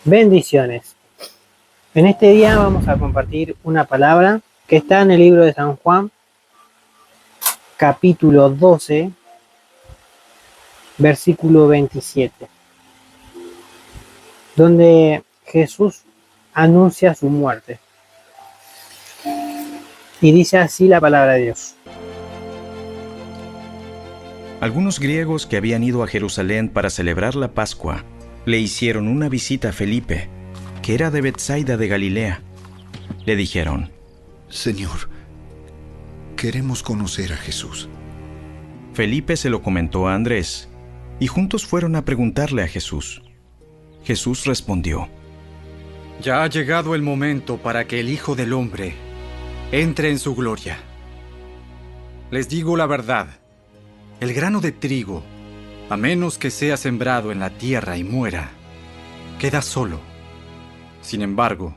Bendiciones. En este día vamos a compartir una palabra que está en el libro de San Juan, capítulo 12, versículo 27, donde Jesús anuncia su muerte. Y dice así la palabra de Dios. Algunos griegos que habían ido a Jerusalén para celebrar la Pascua le hicieron una visita a Felipe, que era de Betsaida de Galilea. Le dijeron: Señor, queremos conocer a Jesús. Felipe se lo comentó a Andrés, y juntos fueron a preguntarle a Jesús. Jesús respondió: Ya ha llegado el momento para que el Hijo del Hombre entre en su gloria. Les digo la verdad, el grano de trigo, a menos que sea sembrado en la tierra y muera, queda solo. Sin embargo,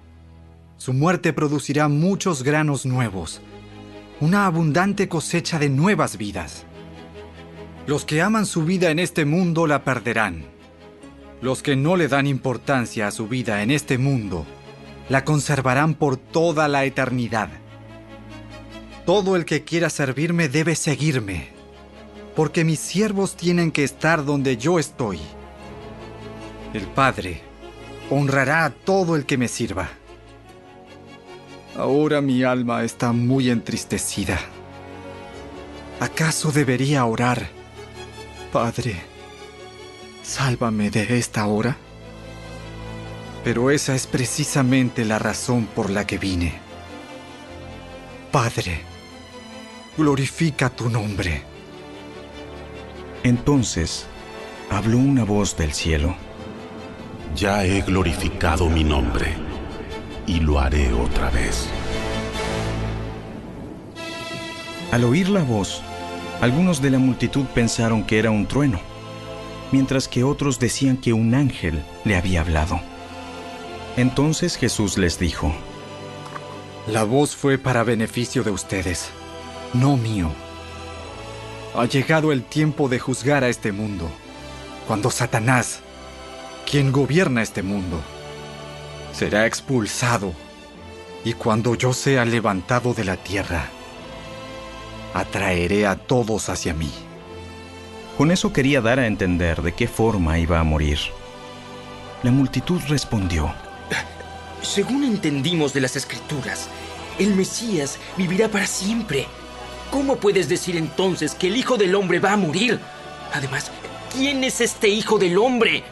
su muerte producirá muchos granos nuevos, una abundante cosecha de nuevas vidas. Los que aman su vida en este mundo la perderán. Los que no le dan importancia a su vida en este mundo, la conservarán por toda la eternidad. Todo el que quiera servirme debe seguirme, porque mis siervos tienen que estar donde yo estoy. El Padre honrará a todo el que me sirva. Ahora mi alma está muy entristecida. ¿Acaso debería orar: Padre, sálvame de esta hora? Pero esa es precisamente la razón por la que vine. Padre, glorifica tu nombre. Entonces habló una voz del cielo: Ya he glorificado mi nombre, y lo haré otra vez. Al oír la voz, algunos de la multitud pensaron que era un trueno, mientras que otros decían que un ángel le había hablado. Entonces Jesús les dijo: La voz fue para beneficio de ustedes, no mío. Ha llegado el tiempo de juzgar a este mundo, cuando Satanás, quien gobierna este mundo, será expulsado, y cuando yo sea levantado de la tierra, atraeré a todos hacia mí. Con eso quería dar a entender de qué forma iba a morir. La multitud respondió: Según entendimos de las Escrituras, el Mesías vivirá para siempre. ¿Cómo puedes decir entonces que el Hijo del Hombre va a morir? Además, ¿quién es este Hijo del Hombre?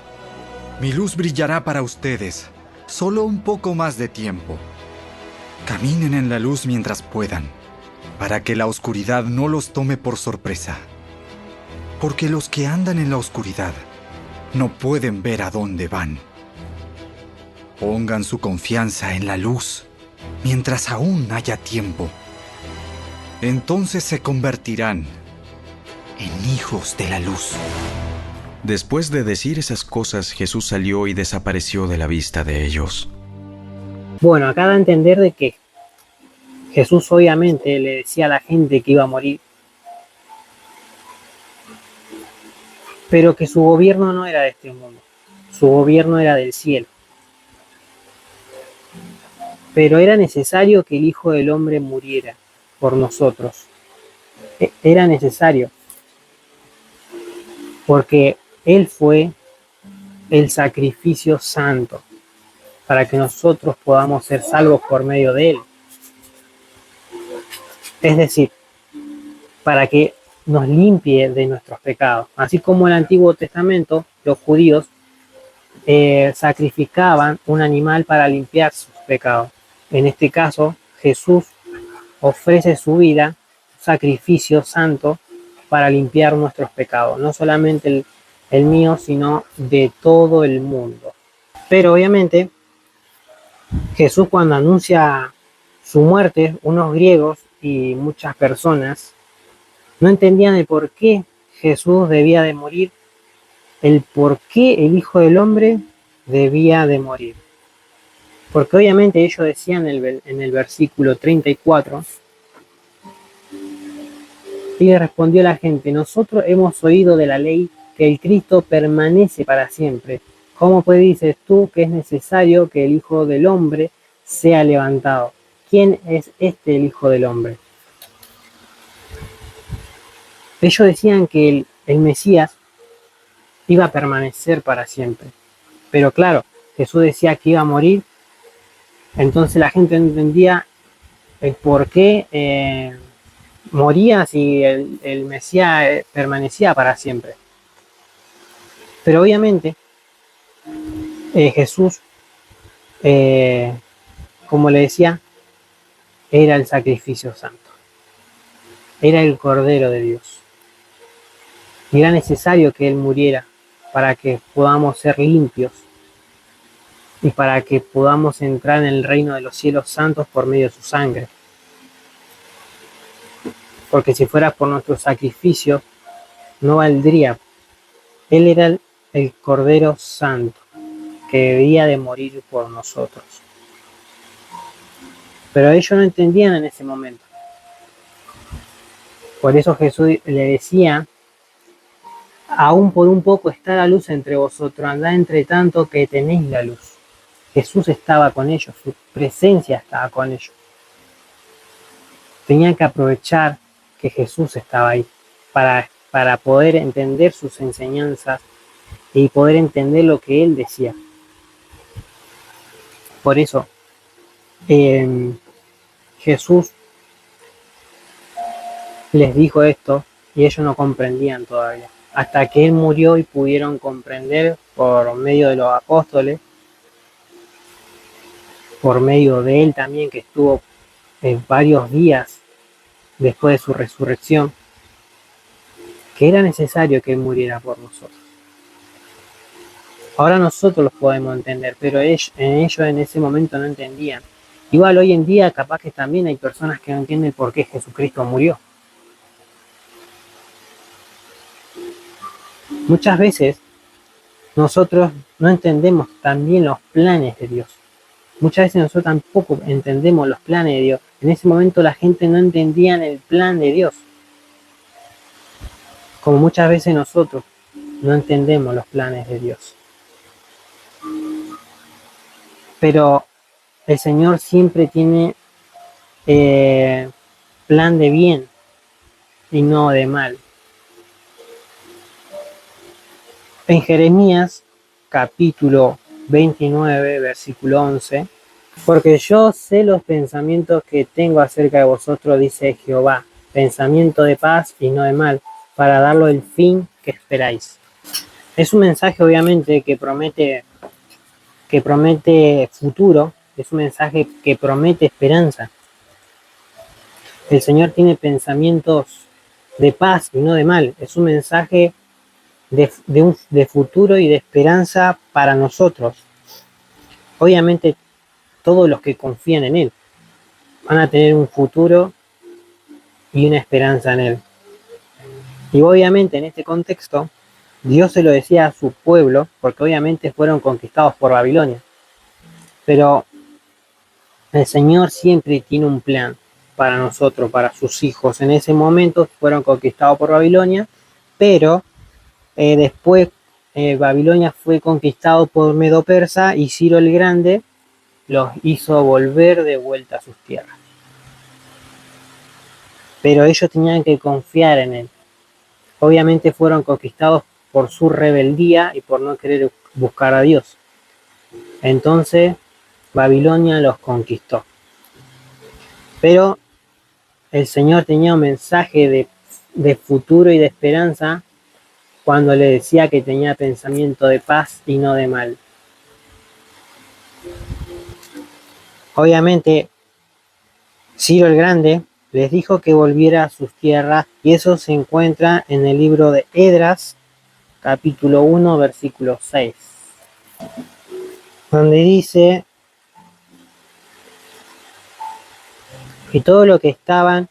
Mi luz brillará para ustedes, solo un poco más de tiempo. Caminen en la luz mientras puedan, para que la oscuridad no los tome por sorpresa. Porque los que andan en la oscuridad no pueden ver a dónde van. Pongan su confianza en la luz, mientras aún haya tiempo. Entonces se convertirán en hijos de la luz. Después de decir esas cosas, Jesús salió y desapareció de la vista de ellos. Bueno, acá da a entender de que Jesús obviamente le decía a la gente que iba a morir, pero que su gobierno no era de este mundo, su gobierno era del cielo. Pero era necesario que el Hijo del Hombre muriera por nosotros. Era necesario, porque Él fue el sacrificio santo para que nosotros podamos ser salvos por medio de Él. Es decir, para que nos limpie de nuestros pecados. Así como en el Antiguo Testamento, los judíos sacrificaban un animal para limpiar sus pecados. En este caso, Jesús ofrece su vida, sacrificio santo, para limpiar nuestros pecados. No solamente el mío, sino de todo el mundo. Pero obviamente, Jesús, cuando anuncia su muerte, unos griegos y muchas personas no entendían el por qué Jesús debía de morir, el por qué el Hijo del Hombre debía de morir. Porque obviamente ellos decían en el versículo 34, y le respondió la gente: nosotros hemos oído de la ley que el Cristo permanece para siempre. ¿Cómo pues dices tú que es necesario que el Hijo del Hombre sea levantado? ¿Quién es este el Hijo del Hombre? Ellos decían que el Mesías iba a permanecer para siempre. Pero claro, Jesús decía que iba a morir, entonces la gente no entendía el por qué moría si el Mesías permanecía para siempre. Pero obviamente Jesús, como le decía, era el sacrificio santo, era el Cordero de Dios. Y era necesario que Él muriera para que podamos ser limpios y para que podamos entrar en el reino de los cielos santos por medio de su sangre. Porque si fuera por nuestro sacrificio, no valdría. Él era el Cordero Santo, que debía de morir por nosotros. Pero ellos no entendían en ese momento. Por eso Jesús le decía, aún por un poco está la luz entre vosotros, andad entre tanto que tenéis la luz. Jesús estaba con ellos, su presencia estaba con ellos. Tenían que aprovechar que Jesús estaba ahí para poder entender sus enseñanzas y poder entender lo que Él decía. Por eso Jesús les dijo esto y ellos no comprendían todavía. Hasta que Él murió y pudieron comprender por medio de los apóstoles, por medio de Él también, que estuvo varios días después de su resurrección, que era necesario que Él muriera por nosotros. Ahora nosotros los podemos entender, pero ellos en ese momento no entendían. Igual hoy en día capaz que también hay personas que no entienden por qué Jesucristo murió. Muchas veces nosotros no entendemos también los planes de Dios. Muchas veces nosotros tampoco entendemos los planes de Dios. En ese momento la gente no entendía el plan de Dios. Como muchas veces nosotros no entendemos los planes de Dios. Pero el Señor siempre tiene plan de bien y no de mal. En Jeremías capítulo 29, versículo 11, porque yo sé los pensamientos que tengo acerca de vosotros, dice Jehová, pensamiento de paz y no de mal, para darlo el fin que esperáis. Es un mensaje obviamente que promete futuro, es un mensaje que promete esperanza. El Señor tiene pensamientos de paz y no de mal, es un mensaje de futuro y de esperanza para nosotros. Obviamente todos los que confían en Él van a tener un futuro y una esperanza en Él. Y obviamente en este contexto Dios se lo decía a su pueblo, porque obviamente fueron conquistados por Babilonia. Pero el Señor siempre tiene un plan para nosotros, para sus hijos. En ese momento fueron conquistados por Babilonia, pero después Babilonia fue conquistado por Medo-Persa y Ciro el Grande los hizo volver de vuelta a sus tierras. Pero ellos tenían que confiar en Él. Obviamente fueron conquistados por su rebeldía y por no querer buscar a Dios. Entonces Babilonia los conquistó. Pero el Señor tenía un mensaje de futuro y de esperanza cuando le decía que tenía pensamiento de paz y no de mal. Obviamente Ciro el Grande les dijo que volviera a sus tierras, y eso se encuentra en el libro de Esdras, capítulo 1, versículo 6, donde dice: y todo lo que estaban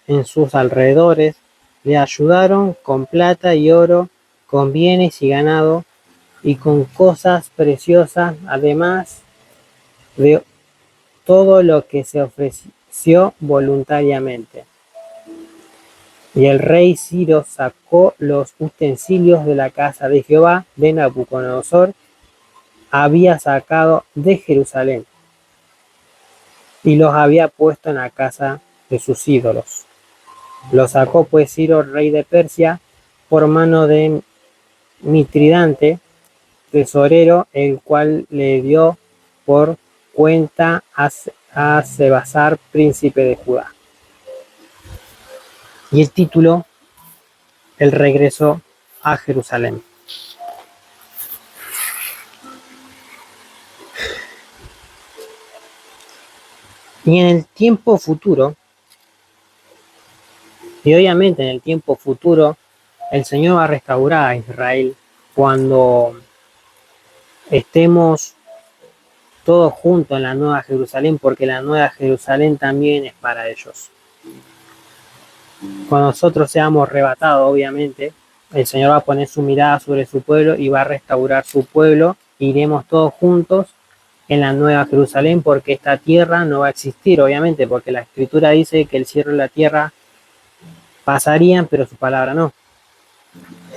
en sus alrededores le ayudaron con plata y oro, con bienes y ganado, y con cosas preciosas, además de todo lo que se ofreció voluntariamente. Y el rey Ciro sacó los utensilios de la casa de Jehová de Nabucodonosor había sacado de Jerusalén y los había puesto en la casa de sus ídolos. Los sacó pues Ciro, rey de Persia, por mano de Mitridante, tesorero, el cual le dio por cuenta a Sebasar, príncipe de Judá. Y el título, el regreso a Jerusalén. Y en el tiempo futuro, y obviamente en el tiempo futuro, el Señor va a restaurar a Israel cuando estemos todos juntos en la Nueva Jerusalén, porque la Nueva Jerusalén también es para ellos. Cuando nosotros seamos arrebatados, obviamente, el Señor va a poner su mirada sobre su pueblo y va a restaurar su pueblo. Iremos todos juntos en la Nueva Jerusalén, porque esta tierra no va a existir, obviamente, porque la Escritura dice que el cielo y la tierra pasarían, pero su palabra no.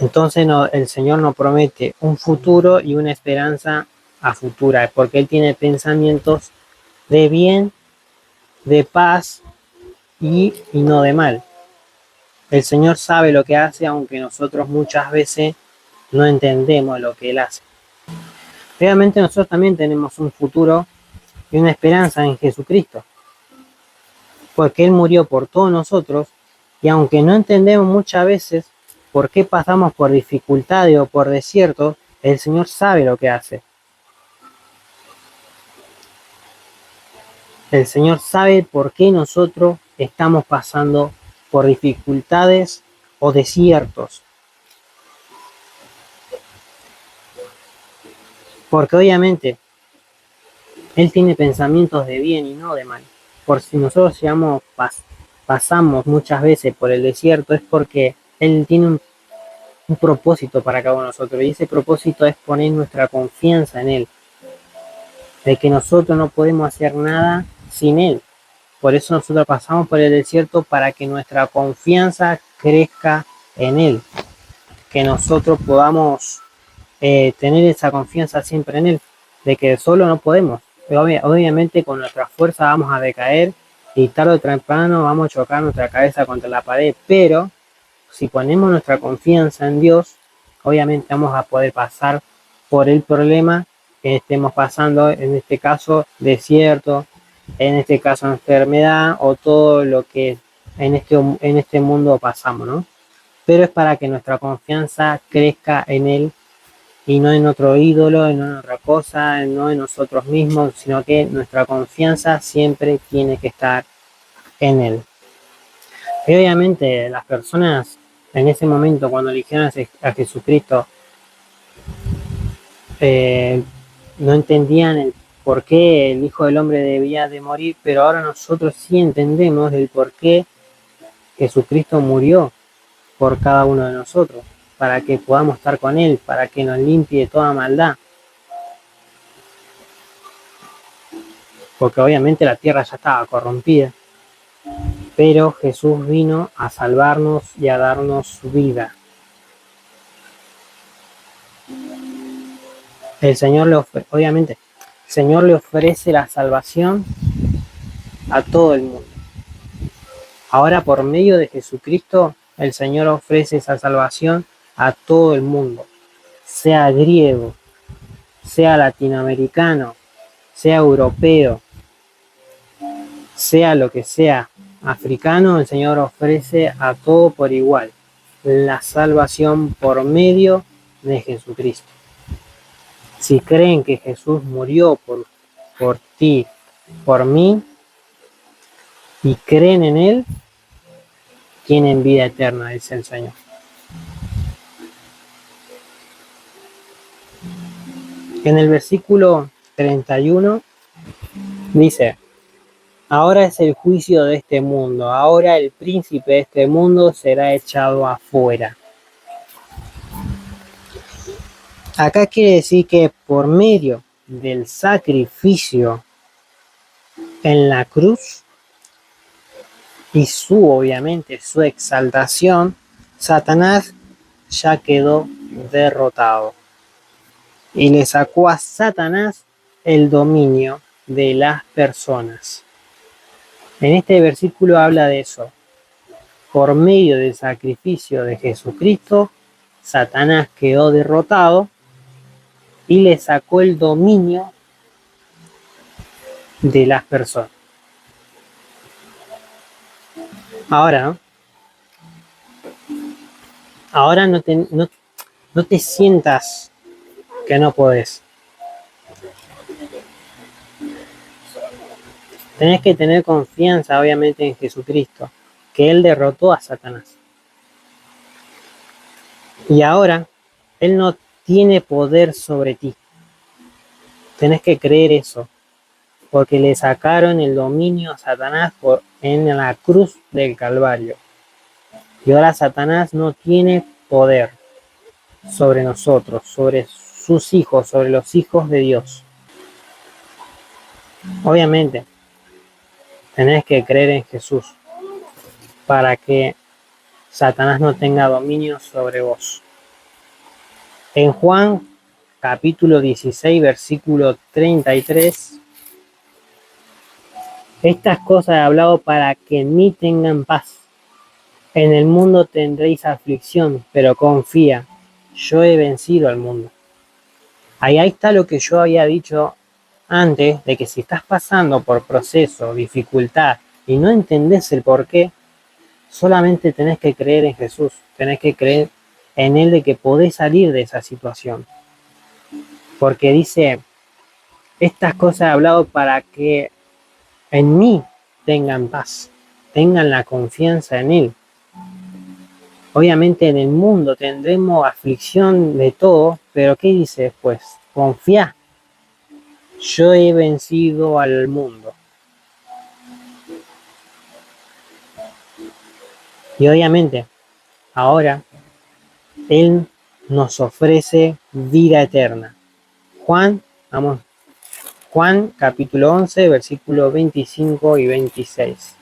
Entonces el Señor nos promete un futuro y una esperanza a futura, porque Él tiene pensamientos de bien, de paz y no de mal. El Señor sabe lo que hace, aunque nosotros muchas veces no entendemos lo que Él hace. Realmente nosotros también tenemos un futuro y una esperanza en Jesucristo, porque Él murió por todos nosotros, y aunque no entendemos muchas veces por qué pasamos por dificultades o por desiertos, el Señor sabe lo que hace. El Señor sabe por qué nosotros estamos pasando por dificultades o desiertos. Porque obviamente Él tiene pensamientos de bien y no de mal. Por si nosotros pasamos muchas veces por el desierto, es porque Él tiene un propósito para cada uno de nosotros. Y ese propósito es poner nuestra confianza en Él. De que nosotros no podemos hacer nada sin Él. Por eso nosotros pasamos por el desierto, para que nuestra confianza crezca en Él. Que nosotros podamos tener esa confianza siempre en Él. De que solo no podemos. Obviamente con nuestra fuerza vamos a decaer y tarde o temprano vamos a chocar nuestra cabeza contra la pared. Pero si ponemos nuestra confianza en Dios, obviamente vamos a poder pasar por el problema que estemos pasando, en este caso desierto, en este caso enfermedad o todo lo que en este mundo pasamos, ¿no? Pero es para que nuestra confianza crezca en Él y no en otro ídolo, no en otra cosa, no en nosotros mismos, sino que nuestra confianza siempre tiene que estar en Él. Y obviamente las personas en ese momento, cuando eligieron a Jesucristo, no entendían el por qué el Hijo del Hombre debía de morir, pero ahora nosotros sí entendemos el por qué Jesucristo murió por cada uno de nosotros, para que podamos estar con Él, para que nos limpie toda maldad. Porque obviamente la tierra ya estaba corrompida, pero Jesús vino a salvarnos y a darnos su vida. El Señor obviamente, el Señor le ofrece la salvación a todo el mundo. Ahora, por medio de Jesucristo, el Señor ofrece esa salvación a todo el mundo, sea griego, sea latinoamericano, sea europeo, sea lo que sea, africano. El Señor ofrece a todo por igual la salvación por medio de Jesucristo. Si creen que Jesús murió por ti, por mí, y creen en Él, tienen vida eterna, dice el Señor. En el versículo 31 dice: ahora es el juicio de este mundo, ahora el príncipe de este mundo será echado afuera. Acá quiere decir que por medio del sacrificio en la cruz y obviamente su exaltación, Satanás ya quedó derrotado. y le sacó a Satanás el dominio de las personas. En este versículo habla de eso. Por medio del sacrificio de Jesucristo, Satanás quedó derrotado y le sacó el dominio de las personas. Ahora no te sientas que no podés. Tenés que tener confianza, obviamente, en Jesucristo, que Él derrotó a Satanás. Y ahora, Él no tiene poder sobre ti. Tenés que creer eso, porque le sacaron el dominio a Satanás en la cruz del Calvario. Y ahora Satanás no tiene poder sobre nosotros, sobre sus hijos, sobre los hijos de Dios. Obviamente, tenés que creer en Jesús para que Satanás no tenga dominio sobre vos. En Juan capítulo 16, versículo 33, estas cosas he hablado para que en mí tengan paz. En el mundo tendréis aflicción, pero confía, yo he vencido al mundo. Ahí está lo que yo había dicho antes, de que si estás pasando por proceso, dificultad, y no entendés el por qué, solamente tenés que creer en Jesús, tenés que creer en Él de que podés salir de esa situación. Porque dice, estas cosas he hablado para que en mí tengan paz, tengan la confianza en Él. Obviamente en el mundo tendremos aflicción de todo, pero ¿qué dice después? Confía, yo he vencido al mundo. Y obviamente, ahora, Él nos ofrece vida eterna. Juan capítulo 11, versículos 25 y 26.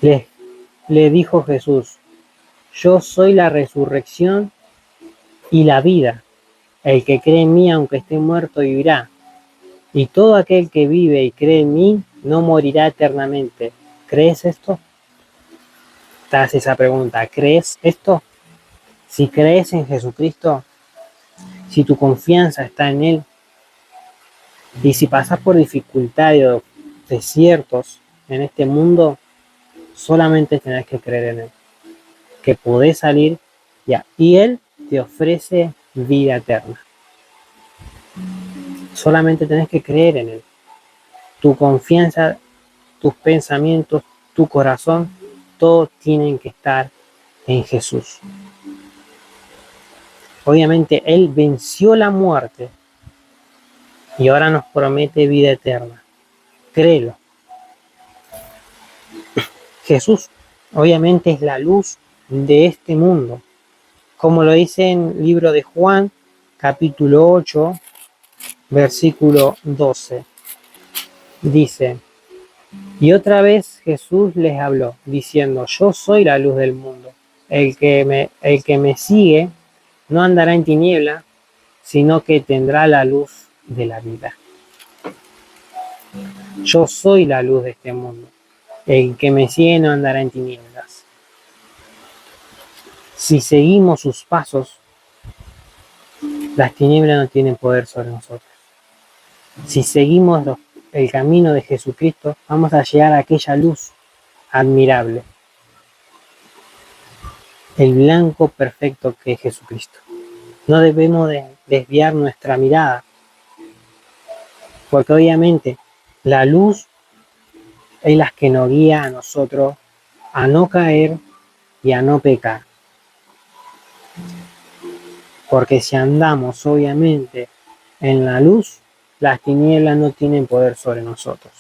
Le dijo Jesús, yo soy la resurrección y la vida. El que cree en mí, aunque esté muerto, vivirá. Y todo aquel que vive y cree en mí, no morirá eternamente. ¿Crees esto? Te haces esa pregunta, ¿crees esto? Si crees en Jesucristo, si tu confianza está en Él, y si pasas por dificultades o desiertos en este mundo, solamente tenés que creer en Él, que podés salir ya, y Él te ofrece vida eterna. Solamente tenés que creer en Él. Tu confianza, tus pensamientos, tu corazón, todos tienen que estar en Jesús. Obviamente Él venció la muerte y ahora nos promete vida eterna. Créelo. Jesús obviamente es la luz de este mundo. Como lo dice en el libro de Juan, capítulo 8, versículo 12. Dice, y otra vez Jesús les habló, diciendo, yo soy la luz del mundo. El que me sigue no andará en tiniebla, sino que tendrá la luz de la vida. Yo soy la luz de este mundo. El que me sigue no andará en tinieblas. Si seguimos sus pasos, las tinieblas no tienen poder sobre nosotros. Si seguimos el camino de Jesucristo, vamos a llegar a aquella luz admirable. El blanco perfecto que es Jesucristo. No debemos desviar nuestra mirada, porque obviamente la luz es la que nos guía a nosotros a no caer y a no pecar. Porque si andamos obviamente en la luz, las tinieblas no tienen poder sobre nosotros.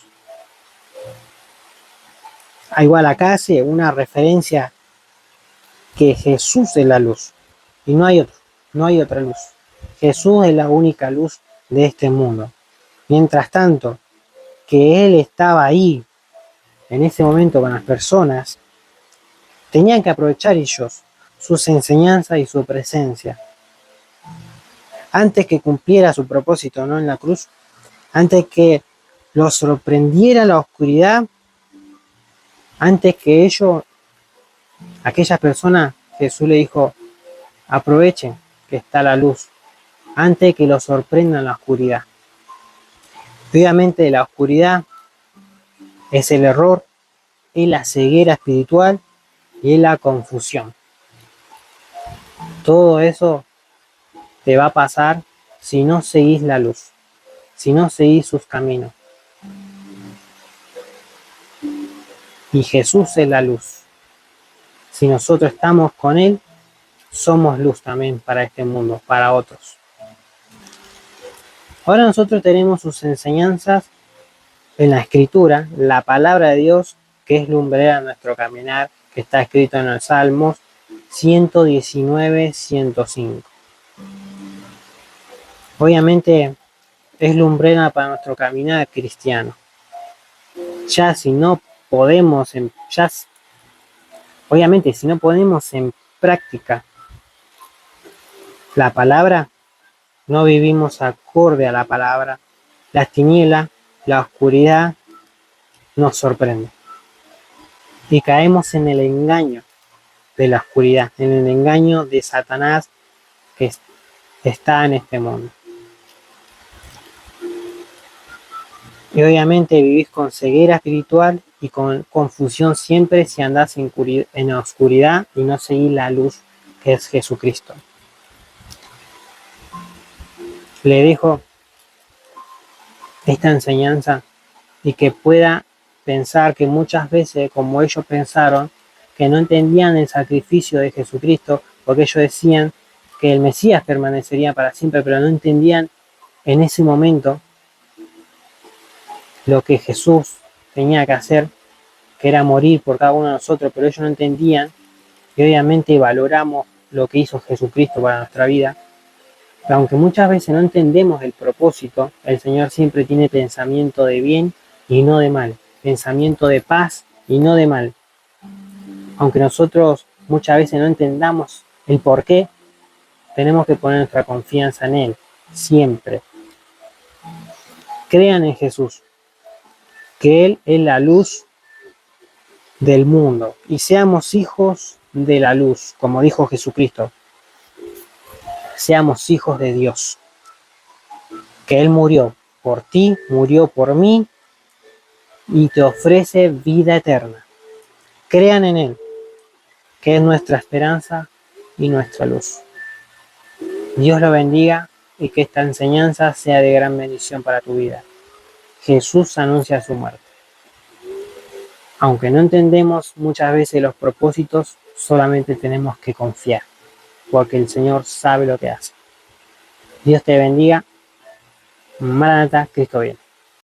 Igual acá hace una referencia que Jesús es la luz y no hay otra luz. Jesús es la única luz de este mundo. Mientras tanto, que Él estaba ahí en ese momento con las personas, tenían que aprovechar ellos sus enseñanzas y su presencia. antes que cumpliera su propósito, ¿no? En la cruz, antes que los sorprendiera la oscuridad, antes que aquellas personas, Jesús le dijo, aprovechen que está la luz, antes que los sorprenda la oscuridad. Obviamente la oscuridad es el error, es la ceguera espiritual y es la confusión. Todo eso te va a pasar si no seguís la luz, si no seguís sus caminos. Y Jesús es la luz. Si nosotros estamos con Él, somos luz también para este mundo, para otros. Ahora nosotros tenemos sus enseñanzas en la Escritura, la palabra de Dios, que es lumbrera en nuestro caminar, que está escrito en el Salmos 119, 105. Obviamente es lumbrera para nuestro caminar cristiano. Ya si no podemos, obviamente si no ponemos en práctica la palabra, no vivimos acorde a la palabra, las tinieblas, la oscuridad nos sorprende. Y caemos en el engaño de la oscuridad, en el engaño de Satanás que está en este mundo. Y obviamente vivís con ceguera espiritual y con confusión siempre si andás en la oscuridad y no seguís la luz que es Jesucristo. Le dejo esta enseñanza y que pueda pensar que muchas veces, como ellos pensaron, que no entendían el sacrificio de Jesucristo, porque ellos decían que el Mesías permanecería para siempre, pero no entendían en ese momento lo que Jesús tenía que hacer, que era morir por cada uno de nosotros, pero ellos no entendían, y obviamente valoramos lo que hizo Jesucristo para nuestra vida, pero aunque muchas veces no entendemos el propósito, el Señor siempre tiene pensamiento de bien y no de mal, pensamiento de paz y no de mal. Aunque nosotros muchas veces no entendamos el por qué, tenemos que poner nuestra confianza en Él, siempre. Crean en Jesús, que Él es la luz del mundo, y seamos hijos de la luz, como dijo Jesucristo. Seamos hijos de Dios, que Él murió por ti, murió por mí, y te ofrece vida eterna. Crean en Él, que es nuestra esperanza y nuestra luz. Dios lo bendiga y que esta enseñanza sea de gran bendición para tu vida. Jesús anuncia su muerte. Aunque no entendemos muchas veces los propósitos, solamente tenemos que confiar, porque el Señor sabe lo que hace. Dios te bendiga. Maranatá, Cristo viene.